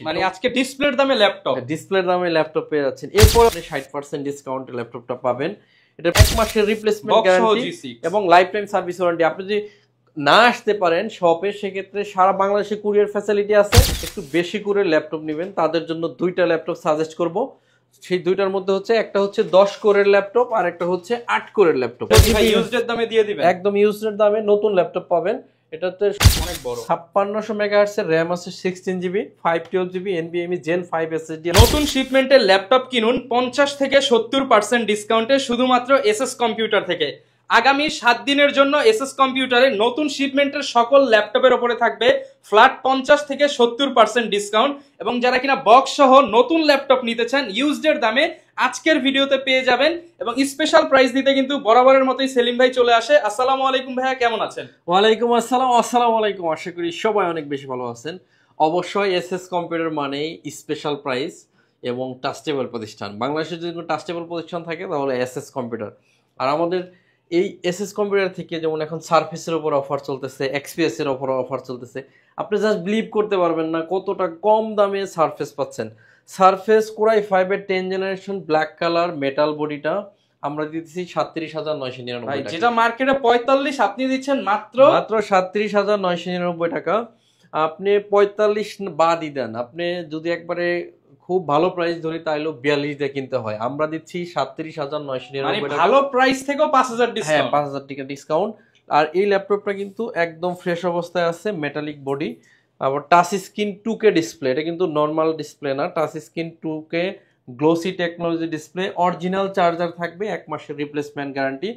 মানে আজকে ডিসপ্লের দামে ল্যাপটপ, ডিসপ্লের দামে ল্যাপটপ পেয়ে যাচ্ছেন। এরপর আপনি 60% ডিসকাউন্টে ল্যাপটপটা পাবেন। এটা 1 মাসের রিপ্লেসমেন্ট গ্যারান্টি এবং লাইফ টাইম সার্ভিস ওয়ারেন্টি। আপনি যদি না আসতে পারেন শপে, সেক্ষেত্রে সারা বাংলাদেশে কুরিয়ার ফ্যাসিলিটি আছে। একটু বেশি করে ল্যাপটপ নেবেন, তাদের জন্য দুইটা ল্যাপটপ সাজেস্ট করব। সেই দুইটার মধ্যে হচ্ছে একটা হচ্ছে 10 কোরের ল্যাপটপ আর একটা হচ্ছে 8 কোরের ল্যাপটপ। ইউজড দামে দিয়ে দিবেন, একদম ইউজড দামে নতুন ল্যাপটপ পাবেন। এটাতে অনেক বড় 5600 মেগাহার্টজ এর RAM আছে, 16 GB, 512 GB NVMe Gen 5 SSD। নতুন শিপমেন্টের ল্যাপটপ কিনুন 50 থেকে 70% ডিসকাউন্টে শুধুমাত্র এসএস কম্পিউটার থেকে। আগামী 7 দিনের জন্য এসএস কম্পিউটারে নতুন শিপমেন্টের সকল ল্যাপটপের উপরে থাকবে ফ্ল্যাট 50 থেকে 70% ডিসকাউন্ট। এবং যারা কিনা বক্স সহ নতুন ল্যাপটপ নিতে চান ইউজড দামে আজকের ভিডিওতে পেয়ে যাবেন। এবং স্পেশাল প্রাইস দিতে কিন্তু বরাবরের মতোই সেলিম ভাই চলে আসে। আসসালামু আলাইকুম ভাইয়া, কেমন আছেন? ওয়ালাইকুম আসসালাম। আসসালামু আলাইকুম। আশা করি সবাই অনেক বেশি ভালো আছেন। অবশ্যই এসএস কম্পিউটার মানেই স্পেশাল প্রাইস এবং ট্রাস্টেবল প্রতিষ্ঠান। বাংলাদেশে যদি কোনো ট্রাস্টেবল প্রতিষ্ঠান থাকে তাহলে এসএস কম্পিউটার। আর আমাদের এই এসএস কম্পিউটার থেকে যেমন এখন সারফেসের উপর অফার চলতেছে, এক্সপিএস এর উপর অফার চলতেছে। আপনি জাস্ট বিলিভ করতে পারবেন না কতটা কম দামে সারফেস পাচ্ছেন। সারফেস কোরাই 5 এর 10 জেনারেশন ব্ল্যাক কালার মেটাল বডিটা আমরা দিতেছি 37,999 টাকা, যেটা মার্কেটে 45, আপনি দিচ্ছেন মাত্র 37,999 টাকা। আপনি 45 বাদই দেন, আপনি যদি একবারে খুব ভালো প্রাইস ধরি তাহলে 42 দিয়ে কিনতে হয়। আমরা দিচ্ছি 37,999 টাকা। ভালো প্রাইস থেকেও 5000 ডিসকাউন্ট। 5000 টাকা ডিসকাউন্ট। আর এই ল্যাপটপটা কিন্তু একদম ফ্রেশ অবস্থায় আছে, মেটালিক বডি, আবার টাচ স্ক্রিন 2K ডিসপ্লে। এটা কিন্তু নর্মাল ডিসপ্লে না, touch screen 2K glossy technology display. Original charger থাকবে, 1 মাসের রিপ্লেসমেন্ট গ্যারান্টি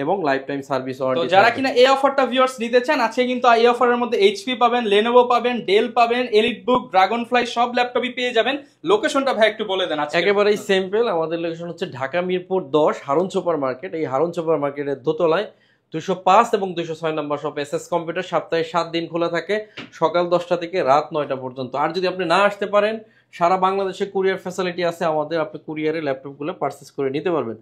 এবং লাইফ টাইম সার্ভিস ওয়ারেন্টি। যারা কিনা এই অফারটা ভিউয়ার্স নিতে চান, আজকে কিন্তু এই অফারের মধ্যে এইচপি পাবেন, লেনোভো পাবেন, ডেল পাবেন, এলিটবুক, ড্রাগনফ্লাই সব ল্যাপটপই পেয়ে যাবেন। লোকেশনটা ভাই একটু বলে দেন। একেবারেই সিম্পল, আমাদের লোকেশন হচ্ছে ঢাকা মিরপুর 10 হারুন সুপার মার্কেট। এই হারুন সুপার মার্কেটের দোতলায় 205 এবং 206 নম্বর শপ এসএস কম্পিউটার। সপ্তাহে 7 দিন খোলা থাকে, সকাল 10টা থেকে রাত 9টা পর্যন্ত। আর যদি আপনি না আসতে পারেন, সারা বাংলাদেশে কুরিয়ার ফ্যাসিলিটি আছে আমাদের, আপনি কুরিয়ারে ল্যাপটপগুলো পারচেস করে নিতে পারবেন।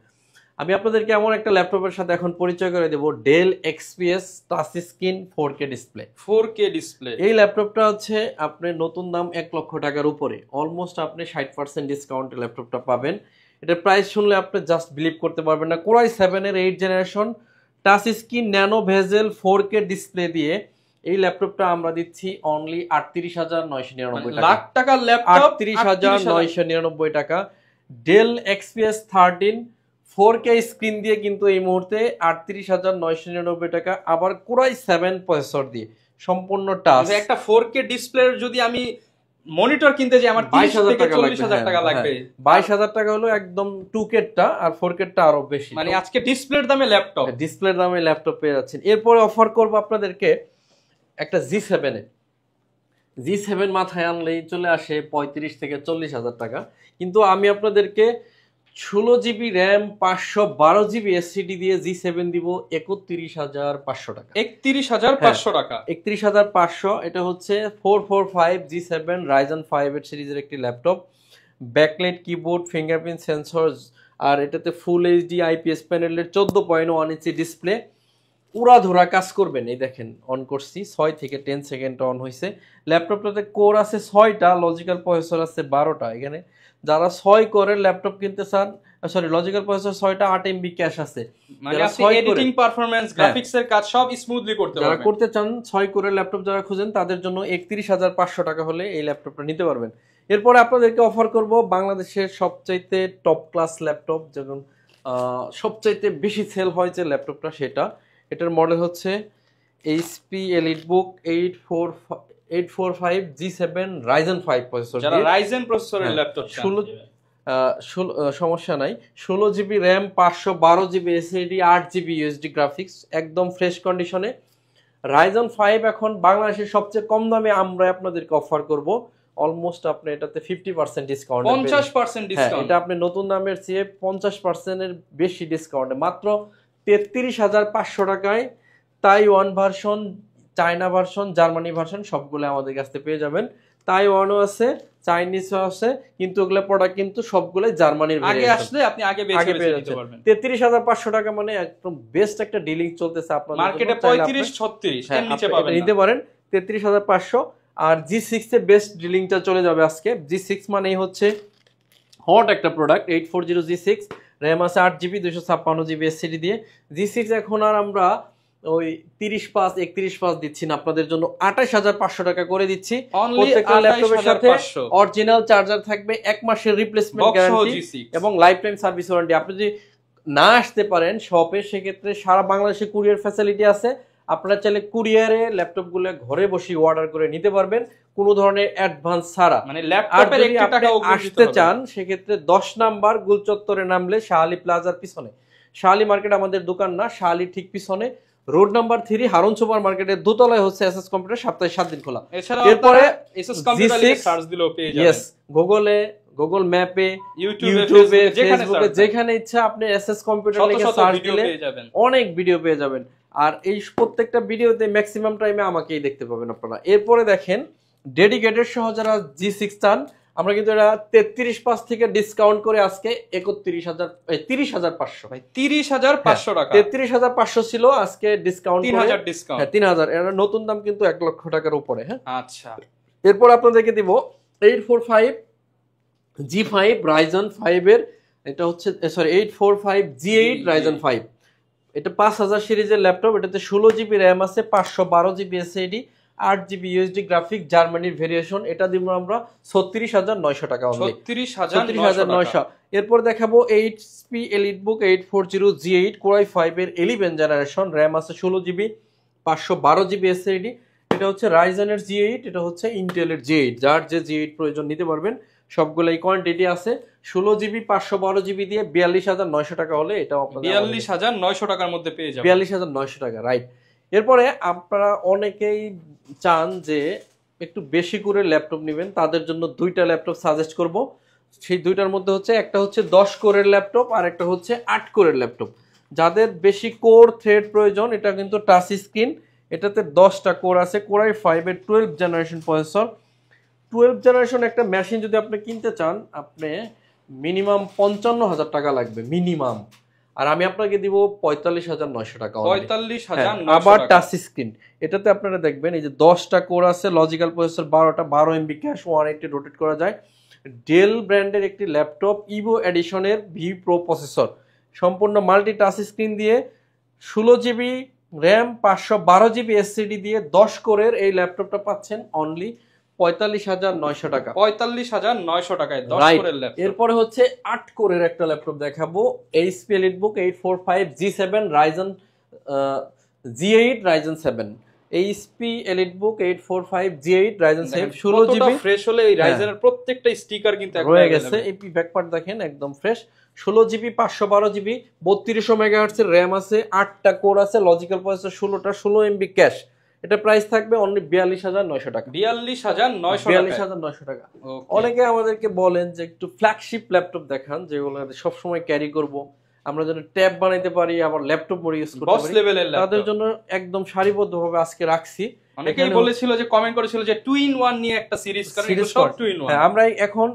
আমি আপনাদেরকে এমন একটা ল্যাপটপের সাথে এখন পরিচয় করে দেবো, del XPS touch screen 4K display. 4K display এই ল্যাপটপটা হচ্ছে আপনার নতুন দাম 1 লক্ষ টাকার উপরে, অলমোস্ট আপনি 60% ডিসকাউন্টে ল্যাপটপটা পাবেন। এটার প্রাইস শুনলে আপনি জাস্ট বিলিভ করতে পারবেন না। কোরাই 7 এর 8 generation touch screen nano bezel 4K display দিয়ে এই ল্যাপটপটা আমরা দিচ্ছি অনলি 38,999 টাকা। লাখ টাকার ল্যাপটপ 38,999 টাকা। ডেল এক্সপিএস 13 4K স্ক্রিন দিয়ে কিন্তু এই মুহূর্তে 38,999 টাকা। আবার কোরাই 7 প্রসেসর দিয়ে সম্পূর্ণ টাচ। একটা 4K ডিসপ্লের যদি আমি মনিটর কিনতে যাই আমার 22,000 থেকে 40,000 টাকা লাগবে। 22,000 টাকা হলো একদম 2K টা, আর 4K টা আরো বেশি। মানে আজকে ডিসপ্লের দামে ল্যাপটপ, ডিসপ্লের দামে ল্যাপটপ পেয়ে যাচ্ছেন। এরপরে অফার করব আপনাদেরকে একটা G7 মাথায় আনলেই চলে আসে 35 থেকে 40,000 টাকা। কিন্তু আমি আপনাদেরকে 16 জিবি র্যাম 512 জিবি এসএসডি দিয়ে G7 দিব 31,500 টাকা। 31,500 টাকা। 31,500। এটা হচ্ছে 445 G7 Ryzen 5 এর সিরিজের একটি laptop. Backlight keyboard, fingerprint sensor, আর এটাতে ফুল এইচডি আইপিএস প্যানেলের 14.1 ইঞ্চি ডিসপ্লে। উড়াধুরা কাজ করবেন। এই দেখেন, অন করছি 6 থেকে 10 সেকেন্ড অন হয়েছে। ল্যাপটপটাতে কোর আছে 6টা, লজিক্যাল প্রসেসর আছে 12টা। এখানে যারা 6 কোরের ল্যাপটপ কিনতে চান, সরি লজিক্যাল প্রসেসর 6টা, 8 এমবি ক্যাশ আছে। মানে আপনি এডিটিং পারফরম্যান্স গ্রাফিক্স এর কাজ সব স্মুথলি করতে পারবেন। যারা করতে চান 6 কোরের ল্যাপটপ যারা খুঁজেন তাদের জন্য 31,500 টাকা হলে এই ল্যাপটপটা নিতে পারবেন। এরপরে আপনাদেরকে অফার করব বাংলাদেশের সবচাইতে টপ ক্লাস ল্যাপটপ, যেমন সবচাইতে বেশি সেল হয় যে ল্যাপটপটা, সেটা এটার মডেল হচ্ছে HP EliteBook 845 G7 Ryzen 5 processor. যারা রাইজেন প্রসেসরের ল্যাপটপ চান, 16 সমস্যা নাই, 16 GB RAM 512 GB SSD 8 GB USD graphics, একদম ফ্রেশ কন্ডিশনে। Ryzen 5 এখন বাংলাদেশের সবচেয়ে কম দামে আমরা আপনাদেরকে অফার করব। অলমোস্ট আপনি এটাতে 50% ডিসকাউন্ট, 50% ডিসকাউন্ট। এটা আপনি নতুন দামের চেয়ে 50% এর বেশি ডিসকাউন্টে মাত্র 33,500 টাকায় Taiwan version, China version, Germany version সবগুলো আমাদের কাছ থেকে পেয়ে যাবেন। তাইওয়ানও আছে, চাইনিজও আছে, কিন্তু ওগুলো প্রোডাক্ট কিন্তু সবগুলো জার্মানির। আগে আসলে আপনি আগে বেছে নিতে পারবেন। 33,500 টাকা মানে একদম বেস্ট একটা ডিলিং চলতেছে আপনাদের মার্কেটে 35-36 এর নিচে পাবেন, নিতে পারেন 33,500। আর G6 এর বেস্ট ডিলিংটা চলে যাবে আজকে। G6 মানেই হচ্ছে হট একটা প্রোডাক্ট, 840 G6, র্যাম আছে 8GB 256GB এসএসডি দিয়ে। G6 এখন আর আমরা ওই 30/5 দিচ্ছি না, আপনাদের জন্য 28500 টাকা করে দিচ্ছি। প্রত্যেকটা ল্যাপটপের সাথে অরিজিনাল চার্জার থাকবে, 1 মাসের রিপ্লেসমেন্ট গ্যারান্টি এবং লাইফ টাইম সার্ভিস ওয়ারেন্টি। আপনি যদি না আসতে পারেন শপে, সেক্ষেত্রে সারা বাংলাদেশে কুরিয়ার ফ্যাসিলিটি আছে। আপনারা চাইলে কুরিয়ারে ল্যাপটপগুলো ঘরে বসে অর্ডার করে নিতে পারবেন কোনো ধরনের অ্যাডভান্স ছাড়া। মানে ল্যাপটপের একটি টাকা আসতে চান সেক্ষেত্রে 10 নাম্বার গুলচত্বরে নামলে শাহালি প্লাজার পিছনে, শাহালি মার্কেট আমাদের দোকান না, শাহালি ঠিক পিছনে রোড নাম্বার 3 হারুন সুপার মার্কেটের দোতলায় হচ্ছে এসএস কম্পিউটার, সপ্তাহে 7 দিন খোলা। এরপরে এসএস কম্পিউটার লিখে সার্চ দিলেও পেয়ে যাবেন। ইয়েস, গুগল ম্যাপে, ইউটিউবে, ফেসবুকে, যেখানে ইচ্ছা আপনি এসএস কম্পিউটার লিখে সার্চ দিলে অনেক ভিডিও পেয়ে যাবেন। আর এই প্রত্যেকটা ভিডিওতে ম্যাক্সিমাম টাইমে আমাকেই দেখতে পাবেন আপনারা। এরপরে দেখেন ডেডিকেটেড সহ যারা G6 চান, আমরা কিন্তু এটা 33,500 থেকে ডিসকাউন্ট করে আজকে 30,500 ভাই, 30,500 টাকা। 33,500 ছিল, আজকে ডিসকাউন্ট 3,000 ডিসকাউন্ট। হ্যাঁ 3,000, এর নতুন দাম কিন্তু 1 লক্ষ টাকার উপরে। হ্যাঁ আচ্ছা, এরপর আপনাদেরকে দিব 845 G5 Ryzen 5 এর, এটা হচ্ছে 845 G8 Ryzen 5, এটা 5000 সিরিজের ল্যাপটপ। এটাতে 16GB র্যাম আছে, 512GB SSD, 8GB USD graphic, জার্মানির ভেরিয়েশন। এটা দিব আমরা 36,900 টাকা অনলি, 36,900। এরপর দেখাবো HP EliteBook 840 G8 Core i5 এর 11 জেনারেশন, র্যাম আছে 16GB, 512GB এসএসডি। এটা হচ্ছে রাইজেনের G8, এটা হচ্ছে ইন্টেলের G8, যার যে G8 প্রয়োজন নিতে পারবেন, সবগুলাই কোয়ান্টিটি আছে। 16GB 512GB দিয়ে 42,900 টাকা হলে এটা আপনাদের 42,900 টাকার মধ্যে পেয়ে যাবেন। 42,900 টাকা, রাইট। এরপরে আপনারা অনেকেই চান যে একটু বেশি করে ল্যাপটপ নেবেন, তাদের জন্য দুইটা ল্যাপটপ সাজেস্ট করব। সেই দুইটার মধ্যে হচ্ছে একটা হচ্ছে 10 কোরের ল্যাপটপ আর একটা হচ্ছে 8 কোরের ল্যাপটপ। যাদের বেশি কোর থ্রেড প্রয়োজন, এটা কিন্তু টাচ স্ক্রিন, এটাতে 10টা কোর আছে, কোর i5 এর 12 জেনারেশন প্রসেসর। 12 জেনারেশন একটা মেশিন যদি আপনি কিনতে চান, আপনি মিনিমাম 55,000 টাকা লাগবে মিনিমাম, আর আমি আপনাকে দিব 45,900 টাকা। 45,900 আবার টাচ স্ক্রিন, এটাতে আপনারা দেখবেন এই যে 10টা কোর আছে, লজিক্যাল প্রসেসর 12টা, 12 MB ক্যাশ, 180 রোটেট করা যায়। ডেল ব্র্যান্ডের একটি ল্যাপটপ, ইভো এডিশনের ভি প্রো প্রসেসর, সম্পূর্ণ মাল্টি টাচ স্ক্রিন দিয়ে, 16GB র্যাম, 512GB এসএসডি দিয়ে 10 কোরের এই ল্যাপটপটা পাচ্ছেন অনলি 45,900 টাকা। 45,900 টাকায় 10 কোরের ল্যাপটপ। এরপরে হচ্ছে 8 কোরের একটা ল্যাপটপ দেখাবো, HP EliteBook 845 G7 Ryzen G8 Ryzen 7, HP EliteBook 845 G8 Ryzen 7, 16GB fresh হলে এই রাইজেনের প্রত্যেকটা স্টিকার কিন্তু এখন রয়ে গেছে। এই ব্যাকপার্ট দেখেন একদম ফ্রেশ, 16GB 512GB 3200 MHz এর র্যাম আছে, 8টা কোর আছে, লজিক্যাল প্রসেসর 16টা, 16 MB ক্যাশ। এটা প্রাইস থাকবে অনলি 42,900 টাকা। 42,900 টাকা। অনেকে আমাদেরকে বলেন যে একটু ফ্ল্যাগশিপ ল্যাপটপ দেখান, যেগুলো সব সময় ক্যারি করব, আমরা যেন ট্যাব বানাইতে পারি, আবার ল্যাপটপ মোড ইউজ করতে পারি, তাদের জন্য একদম সারিবদ্ধভাবে আজকে রাখছি। অনেকেই বলেছিল যে, কমেন্ট করেছিল যে 2 in 1 নিয়ে একটা সিরিজ করেন, এটা সব 2 in 1। হ্যাঁ, আমরা এখন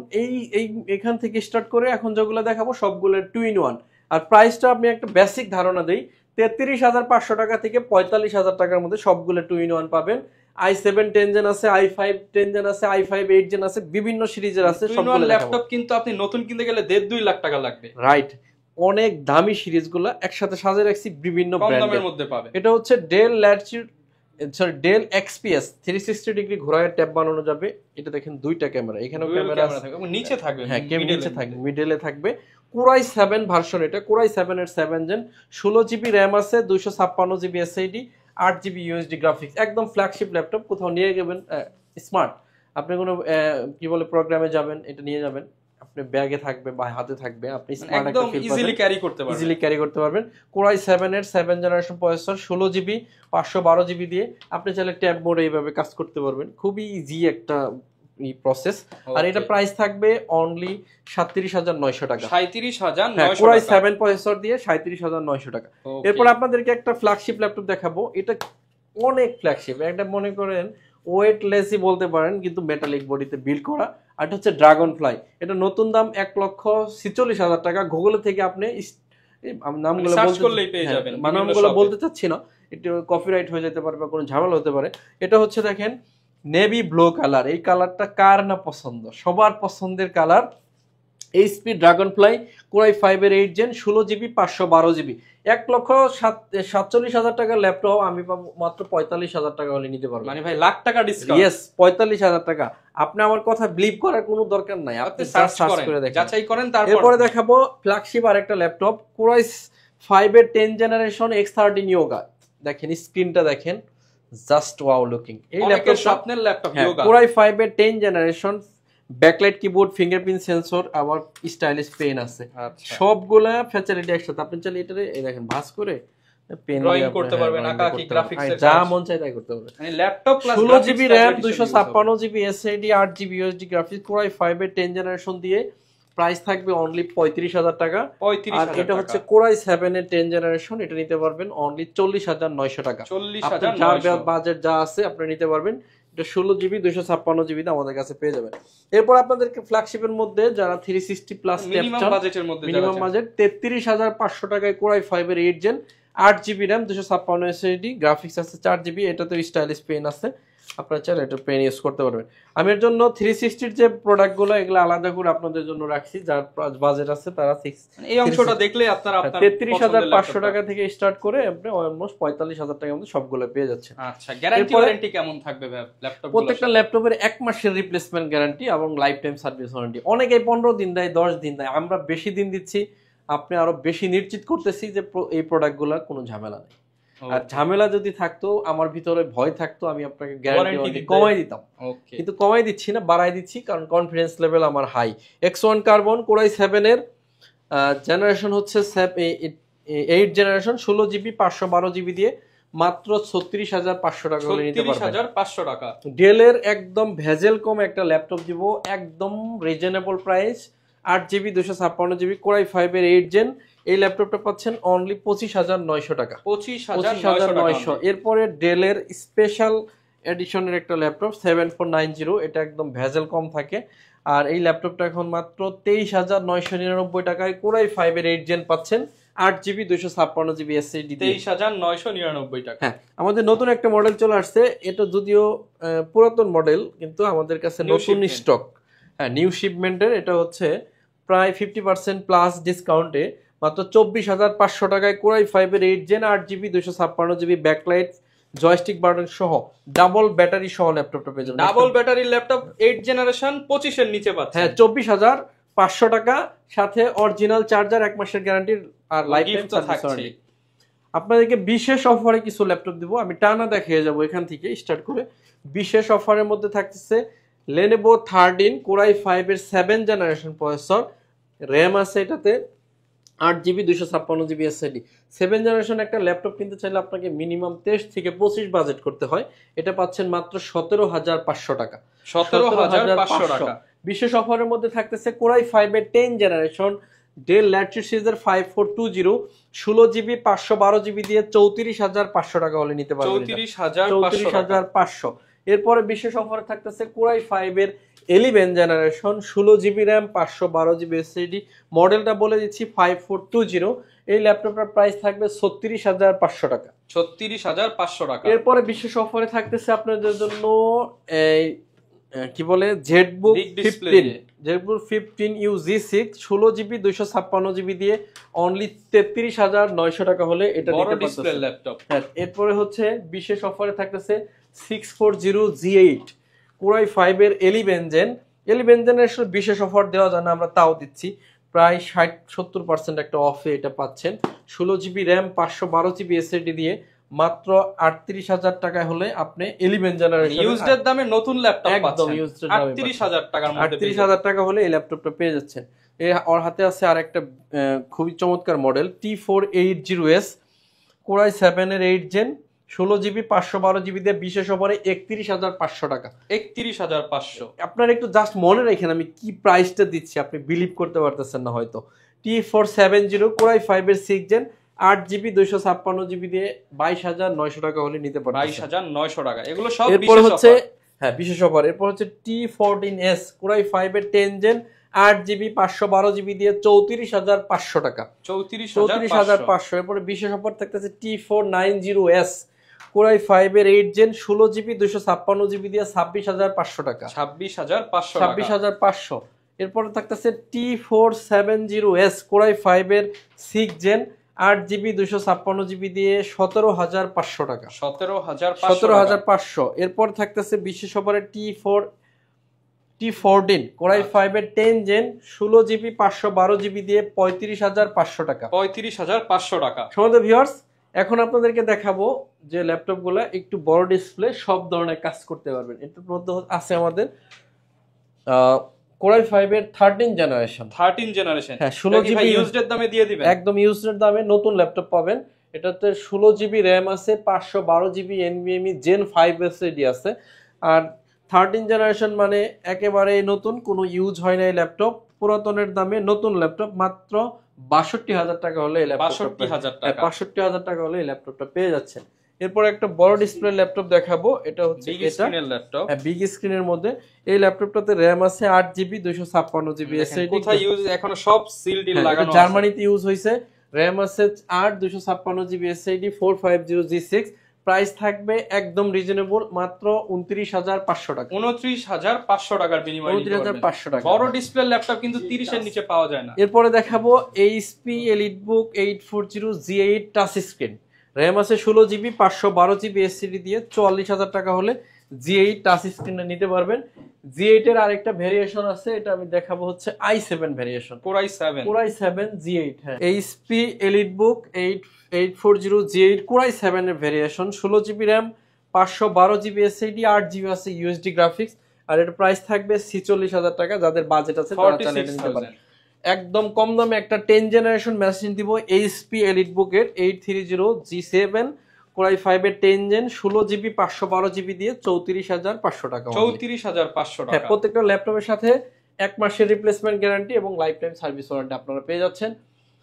এখান থেকে স্টার্ট করে এখন যেগুলো দেখাবো সবগুলো 2 in 1। আর প্রাইসটা আপনি একটা বেসিক ধারণা দেই, 33,500 টাকা থেকে 45,000 টাকার মধ্যে সবগুলো 2 in 1 পাবেন। i7 10 জেন আছে, i5 10 জেন আছে, i5 8 জেন আছে, বিভিন্ন সিরিজের আছে। সবগুলো ল্যাপটপ কিন্তু আপনি নতুন কিনতে গেলে 1.5-2 লাখ টাকা লাগবে, রাইট। অনেক দামি সিরিজগুলো একসাথে সাজিয়ে রাখছি বিভিন্ন ব্র্যান্ডের মধ্যে পাবেন। এটা হচ্ছে ডেল ডেল XPS 360 ডিগ্রি ঘোরায় ট্যাব বানানো যাবে। এটা দেখেন দুইটা ক্যামেরা, এখানেও ক্যামেরা আছে, নিচে থাকবে, হ্যাঁ নিচে থাকবে, মিডলে থাকবে। Core i7 ভার্সন, এটা Core i7 এর 7 জেন, 16GB র্যাম আছে, 256GB SSD, 8GB USD graphics. একদম ফ্ল্যাগশিপ ল্যাপটপ, কোথাও নিয়ে যাবেন স্মার্ট, আপনি কোনো কি বলে প্রোগ্রামে যাবেন, এটা নিয়ে যাবেন, আপনি ব্যাগে থাকবে বা হাতে থাকবে, আপনি স্মার্ট একটা ফিল পাবেন, ইজিলি ক্যারি করতে পারবেন। Core i7 এর 7 জেনারেশন প্রসেসর, 16GB 512GB দিয়ে আপনি চাইলে ট্যাব মোডে এইভাবে কাজ করতে পারবেন, খুবই ইজি একটা প্রসেস। আর এটা প্রাইস থাকবে অনলি 37,900 টাকা। 37,900 Core i7 প্রসেসর দিয়ে 37,900 টাকা। এরপর আপনাদেরকে একটা ফ্ল্যাগশিপ ল্যাপটপ দেখাবো, এটা অনেক ফ্ল্যাগশিপ, একটা মনে করেন ওয়েটলেসই বলতে পারেন, কিন্তু মেটালিক বডিতে বিল্ড করা। আর এটা হচ্ছে ড্রাগন ফ্লাই, এটা নতুন দাম 1,46,000 টাকা। গুগল থেকে আপনি নামগুলো বলতে চাচ্ছি না, একটু কপিরাইট হয়ে যেতে পারে বা কোনো ঝামেলা হতে পারে। এটা হচ্ছে দেখেন নেভি ব্লু কালার, এই কালারটা কার না পছন্দ, সবার পছন্দের কালার। এইচপি ড্রাগনফ্লাই কোরাই 5 এর 8 জেন 16GB 512GB, 1,47,000 টাকার ল্যাপটপ আমি পাবো মাত্র 45,000 টাকা হলে নিতে পারবো। মানে ভাই লাখ টাকা ডিসকাউন্ট। ইয়েস, 45,000 টাকা। আপনি আমার কথা বিলিভ করার কোনো দরকার নাই, আপনি সার্চ করে দেখেন, যাচাই করেন। এরপরে দেখাবো ফ্ল্যাগশিপ আরেকটা ল্যাপটপ কোরাই 5 এর 10 জেনারেশন X13 ইয়োগা। দেখেন স্ক্রিনটা দেখেন, জাস্ট ওয়াও লুকিং। এই ল্যাপটপ স্বপ্নের ল্যাপটপ ইয়োগা। কোরাই 5 এর 10 generation, backlight keyboard, fingerprint sensor, আবার স্টাইলিশ পেন আছে, সবগুলা ফ্যাসিলিটি একসাথে। আপনি চাইলে এটা এই দেখেন ভাঁজ করে পেন ড্রয়িং করতে পারবেন, আঁকাআঁকি গ্রাফিক্সের যা মন চায় তাই করতে পারবেন। মানে laptop plus 16GB RAM 256GB SSD 8GB USD graphics, core i 5 এর 10 জেনারেশন দিয়ে প্রাইস থাকবে অনলি 35,000 টাকা। আর এটা হচ্ছে কোরাই 7 এর 10 জেনারেশন, এটা নিতে পারবেন অনলি 40,900 টাকা। 40,900 বাজেট যা আছে আপনি নিতে পারবেন। এটা 16GB 256GB তে আমাদের কাছে পেয়ে যাবেন। এরপর আপনাদেরকে ফ্ল্যাগশিপের মধ্যে যারা 360 প্লাস মিনিমাম বাজেটের মধ্যে, মিনিমাম বাজেট 33,500 টাকায় কোরাই 5 এর 8 gen 8GB RAM 256 SSD graphics আছে 4GB, এটাতে স্টাইলিশ পেন আছে, আপনারা চাইলে এটা পেন ইউজ করতে পারবেন। আমি এর জন্য 360 যে প্রোডাক্টগুলো এগুলো আলাদা করে আপনাদের জন্য রাখছি, যার বাজেট আছে তারা এই অংশটা দেখলে আপনারা 33,500 টাকা থেকে স্টার্ট করে আপনি অলমোস্ট 45,000 টাকার মধ্যে সবগুলো পেয়ে যাচ্ছেন। আচ্ছা, গ্যারান্টি ওয়ারেন্টি কেমন থাকবে ল্যাপটপ? প্রত্যেকটা ল্যাপটপের 1 মাসের রিপ্লেসমেন্ট গ্যারান্টি এবং লাইফ টাইম সার্ভিস ওয়ারেন্টি। অনেকেই 15 দিন দেয়, 10 দিন দেয়, আমরা বেশি দিন দিচ্ছি। আপনি আরো বেশি নিশ্চিত করতেছি যে এই প্রোডাক্টগুলো কোনো ঝামেলা নেই। আর ঝামেলা যদি থাকতো, আমার ভিতরে ভয় থাকতো, আমি আপনাকে গ্যারান্টি কমাই দিতাম, কিন্তু কমাই দিচ্ছি না, বাড়াই দিচ্ছি, কারণ কনফিডেন্স লেভেল আমার হাই। X1 কার্বন কোরাই 7 এর জেনারেশন হচ্ছে 8 জেনারেশন 16GB 512GB দিয়ে মাত্র 36,500 টাকা হলে নিতে পারবেন। 36,500 টাকা। ডেলের একদম ভেজেল কম একটা ল্যাপটপ দিব, একদম reasonable price, 8GB 256GB core i 5 এর 8 জেন। এই ল্যাপটপটা পাচ্ছেন অনলি 25,900 টাকা। 25,900। এরপরে ডেলের স্পেশাল এডিশনের একটা ল্যাপটপ 7490, এটা একদম ভেজেল কম থাকে। আর এই ল্যাপটপটা এখন মাত্র 23,999 টাকায় কোরাই 5 এর 8 জেন পাচ্ছেন 8GB 256GB SSD। 23,999 টাকা। হ্যাঁ, আমাদের নতুন একটা মডেল চলে আসছে, এটা যদিও পুরাতন মডেল, কিন্তু আমাদের কাছে নতুন স্টক, হ্যাঁ নিউ শিপমেন্টের। এটা হচ্ছে প্রায় 50% প্লাস ডিসকাউন্টে মাত্র 24,500 টাকায় কোরাই 5 এর 8 gen 8GB 256GB backlight joystick button সহ ডাবল ব্যাটারি সহ ল্যাপটপটা পেয়ে যাবেন। ডাবল ব্যাটারি ল্যাপটপ 8 জেনারেশন 25 এর নিচে পাচ্ছেন। হ্যাঁ, 24,500 টাকা, সাথে অরিজিনাল চার্জার, 1 মাসের গ্যারান্টি আর লাইফ টাইম সার্ভিস ওয়ারেন্টি। আপনাদেরকে বিশেষ অফারে কিছু ল্যাপটপ দিব, আমি টানা দেখিয়ে যাব এখান থেকে স্টার্ট করে। বিশেষ অফারের মধ্যে থাকতেছে Lenovo 13 কোরাই 5 এর 7 জেনারেশন প্রসেসর, RAM আছে এটাতে 8GB 256GB SSD। 7 জেনারেশন একটা ল্যাপটপ কিনতে চাইলে আপনাকে মিনিমাম 23 থেকে 25 বাজেট করতে হয়, এটা পাচ্ছেন মাত্র 17,500 টাকা। 17,500 টাকা। বিশেষ অফারের মধ্যে থাকতেছে কোরাই 5 এর 10 জেনারেশন ডেল ল্যাটিটিউড সিরিজের 5420 16GB 512GB দিয়ে 34,500 টাকা হলে নিতে পারবেন। 34,500। এরপরে বিশেষ অফারে থাকতেছে কোরাই 5 এর 11 generation 16GB RAM 512GB SSD, মডেলটা বলে দিচ্ছি 5420। এই ল্যাপটপটার প্রাইস থাকবে 36,500 টাকা। 36,500 টাকা। এরপরে বিশেষ অফারে থাকতেছে আপনাদের জন্য এই কি বলে জেটবুক 15 UG6 16GB 256GB দিয়ে অনলি 33,900 টাকা হলে এটা নিতে পারবেন ল্যাপটপ। হ্যাঁ, এরপরে হচ্ছে বিশেষ অফারে থাকতেছে 640G8 কোরাই 5 এর 11 জেন। 11 জেনের বিশেষ অফার দেওয়া যায় না, আমরা তাও দিচ্ছি, প্রায় 60-70% একটা অফে এটা পাচ্ছেন। 16GB RAM 512GB SSD দিয়ে মাত্র 38,000 টাকায় হলে আপনি 11 জেনারেশন ইউজড দামে নতুন ল্যাপটপ পাচ্ছেন। একদম ইউজড দামে 38,000 টাকার মধ্যে 38,000 টাকা হলে এই ল্যাপটপটা পেয়ে যাচ্ছেন। ওর হাতে আছে আরেকটা খুবই চমৎকার মডেল T480S কোরাই 7 এর 8 জেন 16GB 512GB দিয়ে বিশেষ অফারে 31,500 টাকা। 31,500। আপনারা একটু জাস্ট মনে রাখেন আমি কি প্রাইসটা দিচ্ছি, আপনি বিলিভ করতে পারতেছেন না হয়তো। T470 কোরাই 5 এর 6 জেন 8GB 256GB দিয়ে 22,900 টাকা হলে নিতে পারবেন। 22,900 টাকা। এগুলো সব এরপর হচ্ছে হ্যাঁ বিশেষ অফার। এরপর হচ্ছে T14S কোরাই 5 এর 10 জেন 8GB 512GB দিয়ে 34,500 টাকা। 34,500। এরপরে বিশেষ অফার থাকতেছে T490S কোরাই 5 এর 8 জেন 16 জিবি 256 জিবি দিয়ে 26,500 টাকা। 26,500 এরপরে থাকতেছে T470S কোরাই 5 এর 6 জেন 8 জিবি 256 জিবি দিয়ে 17,500 টাকা। 17,500 এরপর থাকতেছে বিশেষ অফারে T14 কোরাই 5 এর 10 জেন 16 জিবি 512 জিবি দিয়ে 35,500 টাকা। 35,500 টাকা। সম্মানিত ভিউয়ার্স, এখন আপনাদেরকে দেখাবো যে ল্যাপটপগুলো একটু বড় ডিসপ্লে, সব ধরনের কাজ করতে পারবেন। এটার মধ্যে আছে আমাদের কোরাই 5 এর 13 জেনারেশন। হ্যাঁ, 16 জিবি ইউজড দামে দিয়ে দিবেন। একদম ইউজড দামে নতুন ল্যাপটপ পাবেন। এটাতে 16 জিবি র্যাম আছে, 512 জিবি NVMe Gen 5 SSD আছে। আর 13 জেনারেশন মানে একেবারে নতুন, কোনো ইউজ হয় না এই ল্যাপটপ। পুরাতনের দামে নতুন ল্যাপটপ মাত্র 62,000 টাকা হলে এই ল্যাপটপ 62,000 টাকা হলে এই ল্যাপটপটা পেয়ে যাচ্ছেন। এরপর একটা বড় ডিসপ্লে ল্যাপটপ দেখাবো, এটা হচ্ছে বিগ স্ক্রিনের ল্যাপটপ। হ্যাঁ, বিগ স্ক্রিনের মধ্যে এই ল্যাপটপটাতে র‍্যাম আছে 8 জিবি 256 জিবি SSD। কোথায় ইউজ এখনো সব সিল ডিল লাগানো আছে। জার্মানিতে ইউজ হইছে। র‍্যাম আছে 8 256 জিবি SSD 450G6। প্রাইস থাকবে একদম রিজনেবল মাত্র 29,500 টাকা। 29,500 টাকার বিনিময়ে 29,500 টাকা। বড় ডিসপ্লে ল্যাপটপ কিন্তু 30 এর নিচে পাওয়া যায় না। এরপরে দেখাবো HP EliteBook 840G8 touch screen. RAM আছে 16 জিবি 512 জিবি SSD দিয়ে 44,000 টাকা হলে G8 টাচ স্ক্রিনটা নিতে পারবেন। G8 এর আরেকটা ভেরিয়েশন আছে, এটা আমি দেখাবো হচ্ছে i7 ভেরিয়েশন। Core i 7 G8। হ্যাঁ, HP EliteBook 840G8 কোরাই 7 এর variation, 16 GB RAM 512 GB SSD 8 GB আছে USD গ্রাফিক্স। আর এর প্রাইস থাকবে 46,000 টাকা। যাদের বাজেট আছে তারা চাইলে নিতে পারেন। একদম কম দামে একটা 10 জেনারেশন মেশিন দিব HP EliteBook এর 830G7 কোরাই 5 এর 10 জেন 16 জিবি 512 জিবি দিয়ে 34,500 টাকা। 34,500 টাকা। হ্যাঁ, প্রত্যেকটা ল্যাপটপের সাথে 1 মাসের রিপ্লেসমেন্ট গ্যারান্টি এবং লাইফ টাইম সার্ভিস ওয়ারেন্টি আপনারা পেয়ে যাচ্ছেন।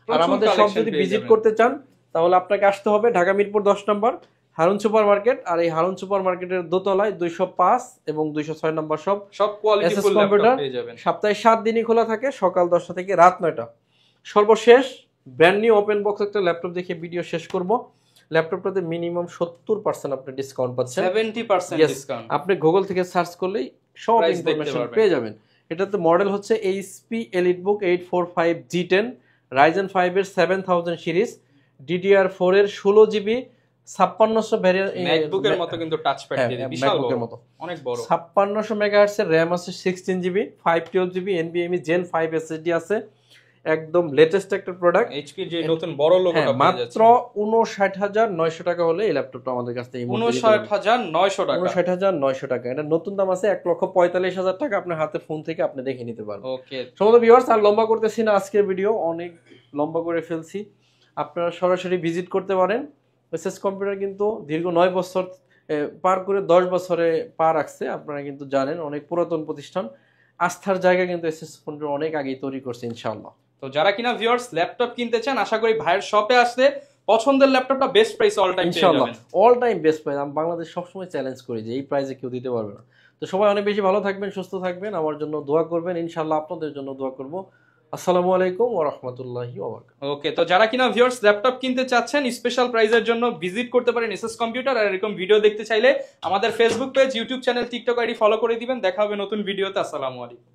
আর আমাদের সব যদি ভিজিট করতে চান তাহলে আপনাকে আসতে হবে ঢাকা মিরপুর 10 নম্বর হারুন সুপার মার্কেট। আর এই হারুন সুপার মার্কেটের দোতলায় 205 এবং 206 নম্বর সব কোয়ালিটি ফুল ল্যাপটপ পেয়ে যাবেন। সপ্তাহে 7 দিনই খোলা থাকে, সকাল 10টা থেকে রাত 9টা। সর্বশেষ ব্র্যান্ড নিউ ওপেন বক্স একটা ল্যাপটপ দেখে ভিডিও শেষ করব। ল্যাপটপটাতে মিনিমাম 70% আপনি ডিসকাউন্ট পাচ্ছেন। 70% ডিসকাউন্ট। আপনি গুগল থেকে সার্চ করলেই সব ইনফরমেশন পেয়ে যাবেন। এটাতে মডেল হচ্ছে HP EliteBook 845G10 Ryzen 5 এর 7000 সিরিজ, DDR4 এর 16 জিবি 5600 ভ্যারিয়েন্ট। ম্যাকবুকের মতো কিন্তু টাচ প্যাড দিয়ে দিবে, বিশাল বড়, অনেক বড়। 5600 মেগাহার্টজ এর র‍্যাম আছে, 16 GB 512 GB NVMe Gen 5 SSD আছে। একদম লেটেস্ট একটা প্রোডাক্ট। HP যে নতুন বড় লোগোটা পেয়ে যাচ্ছে মাত্র 59,900 টাকা হলে এই ল্যাপটপটা আমাদের কাছ থেকে 59,900 টাকা। 59,900 টাকা। এটা নতুন দাম আছে 1,45,000 টাকা। আপনার হাতে ফোন থেকে আপনি দেখে নিতে পারবেন। ওকে, সমস্ত ভিউয়ার্স, আর লম্বা করতেছি না, আজকের ভিডিও অনেক লম্বা করে ফেলছি। আপনারা সরাসরি ভিজিট করতে পারেন। এসএস কম্পিউটার কিন্তু দীর্ঘ 9 বছর পার করে 10 বছরে পা রাখছে। আপনারা কিন্তু জানেন অনেক পুরাতন প্রতিষ্ঠান, আস্থার জায়গা কিন্তু এসএস কম্পিউটার অনেক আগেই তৈরি করছে ইনশাআল্লাহ। তো যারা কিনা ভিউয়ার্স ল্যাপটপ কিনতে চান, আশা করি ভাইয়ের শপে আসলে পছন্দের ল্যাপটপটা বেস্ট প্রাইস অল টাইম পেয়ে যাবেন। All time best price. আমি বাংলাদেশ সবসময় চ্যালেঞ্জ করি যে এই প্রাইসে কেউ দিতে পারবে না। তো সবাই অনেক বেশি ভালো থাকবেন, সুস্থ থাকবেন, আমার জন্য দোয়া করবেন, ইনশাআল্লাহ আপনাদের জন্য দোয়া করব। আসসালামু আলাইকুম ওয়া রাহমাতুল্লাহি ওয়া বারাকাতুহু। ওকে, তো যারা কিনা ভিউয়ার্স ল্যাপটপ কিনতে চাচ্ছেন স্পেশাল প্রাইজের জন্য ভিজিট করতে পারেন এসএস কম্পিউটার। আর এরকম ভিডিও দেখতে চাইলে আমাদের Facebook page, YouTube channel, TikTok ID follow করে দিবেন। দেখা হবে নতুন ভিডিওতে। আসসালামু আলাইকুম।